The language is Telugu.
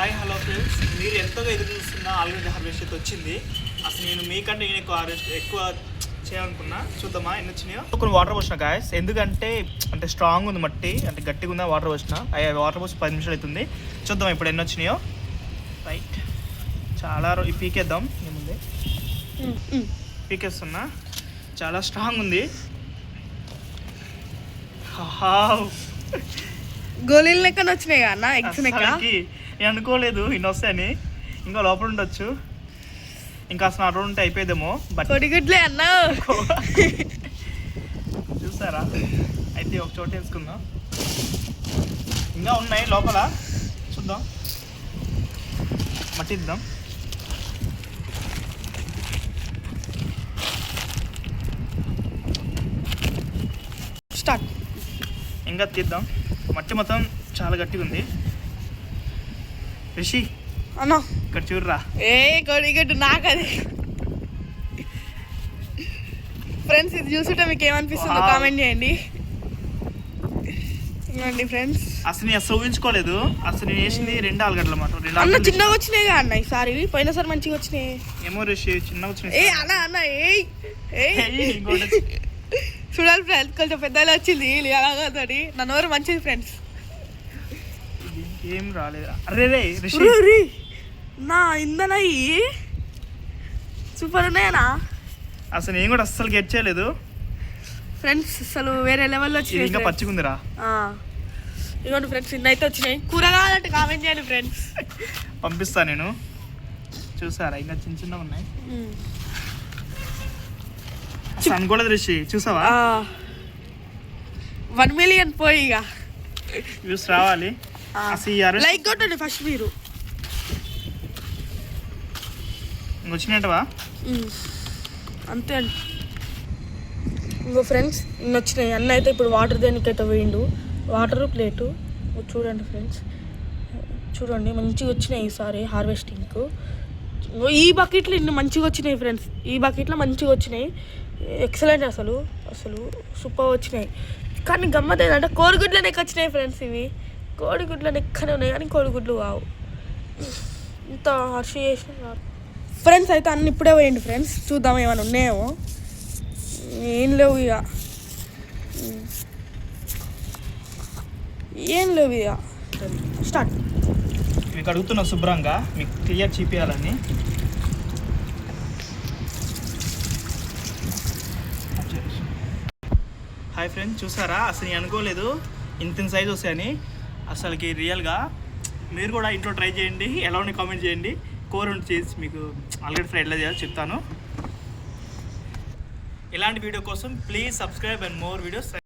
హాయ్ హలో ఫ్రెండ్స్, మీరు ఎంతగా ఎదురు చూస్తున్న ఆల్రెడీ హార్వెస్ట్ అయితే వచ్చింది. అసలు నేను మీకంటే నేను ఎక్కువ చేయాలనుకున్నా. చూద్దామా ఎన్ని వచ్చినాయో. కొన్ని వాటర్ పోసిన గాయస్, ఎందుకంటే అంటే స్ట్రాంగ్ ఉంది మట్టి, అంటే గట్టిగా ఉందా. వాటర్ పోసిన వాటర్ పోసి 10 నిమిషాలు అవుతుంది. చూద్దాం ఇప్పుడు ఎన్ని వచ్చినాయో. రైట్, చాలా పీకేద్దాం. ఏముంది పీకేస్తున్నా, చాలా స్ట్రాంగ్ ఉంది. గోళీలు లెక్కన వచ్చినాయి అన్న. ఎగ్స్ లెక్క నేను అనుకోలేదు ఇన్ని వస్తాయని. ఇంకా లోపల ఉండొచ్చు, ఇంకా అసలు ఆ రోడ్ ఉంటే అయిపోయేదేమో. బట్ కొడిగుడ్లే అన్న. చూసారా, అయితే ఒక చోట వేసుకుందాం. ఇంకా ఉన్నాయి లోపల, చూద్దాం. మట్టిద్దాం. స్టార్ట్. ఇంకా తీద్దాం. మట్టి మొత్తం చాలా గట్టిగా ఉంది. రిషి అన్న ఇక్కడ చూడరా. ఏ కొడిగుడ్డు నాకు అది. ఫ్రెండ్స్, ఇది చూస్తుంటే మీకు ఏమనిపిస్తుందో కామెంట్ చేయండి. ఇవ్వండి ఫ్రెండ్స్. అసలు నేను ఊహించుకోలేదు. అసలు నేను వేసింది 2 ఆలుగడ్డలు అన్నమాట. అన్న చిన్నగా వచ్చినాయి అన్న ఈసారి. పోయినసారి మంచిగా వచ్చినాయి. ఏమో రిషి చిన్నగా వచ్చినాయి. ఏ అన్న అన్న చూడాలి ఫ్రెండ్స్, కొంచెం పెద్దగా వచ్చింది అలాగతోటి. నా నోరు మంచిది ఫ్రెండ్స్. ఏం రాలేదు. అరే రే రిషి, నా ఇందనయ్యి సూపర్ ఉన్నాయనా. అసలు నేను కూడా అస్సలు గెట్ చేయలేదు ఫ్రెండ్స్. అసలు వేరే లెవెల్లో వచ్చినాయి. ఇంకా పచ్చిగుందిరా. ఇవ్వండి ఫ్రెండ్స్, ఇన్నైతే వచ్చినాయి. కూర కావాలంటే కామెంట్ చేయండి ఫ్రెండ్స్, పంపిస్తా నేను. చూసారా, ఇంకా చిన్న చిన్నగా ఉన్నాయి. అసలు అనుకోలేదు రిషి, చూసావా. 1 మిలియన్ పోయి ఇక వ్యూస్ రావాలి. లైక్ కొట్టండి ఫస్ట్ మీరు. వచ్చినట్టువా అంతే అండి. ఇంకో ఫ్రెండ్స్, ఇన్ని వచ్చినాయి. అన్న అయితే ఇప్పుడు వాటర్ దేనికైతే పోయిండు. వాటరు ప్లేటు చూడండి ఫ్రెండ్స్. చూడండి మంచిగా వచ్చినాయి ఈసారి హార్వెస్టింగ్కు. ఈ బకెట్లో ఇన్ని మంచిగా వచ్చినాయి ఫ్రెండ్స్. ఈ బకెట్లో మంచిగా వచ్చినాయి. ఎక్సలెంట్. అసలు సూపర్ వచ్చినాయి. కానీ గమ్మత్ ఏంటంటే కోడిగుడ్లు నెక్క వచ్చినాయి ఫ్రెండ్స్. ఇవి కోడిగుడ్లు నెక్కనే ఉన్నాయి కానీ కోడిగుడ్లు కావు. ఇంత హర్ష చేసిన ఫ్రెండ్స్. అయితే అన్ని ఇప్పుడే పోయింది ఫ్రెండ్స్. చూద్దాం ఏమైనా ఉన్నాయేమో. ఏం లేవు ఇక, స్టార్ట్. మీకు అడుగుతున్నా శుభ్రంగా, మీకు క్లియర్ చూపించాలని. హాయ్ ఫ్రెండ్స్, చూసారా, అసలు నేను అనుకోలేదు ఇంత సైజ్ వస్తాయని. అసలుకి రియల్గా మీరు కూడా ఇంట్లో ట్రై చేయండి. ఎలా ఉండి కామెంట్ చేయండి. కూర చేసి మీకు ఆల్రెడీ ఫ్రై ఎట్లా చేయాలో చెప్తాను. ఇలాంటి వీడియో కోసం please subscribe and more videos.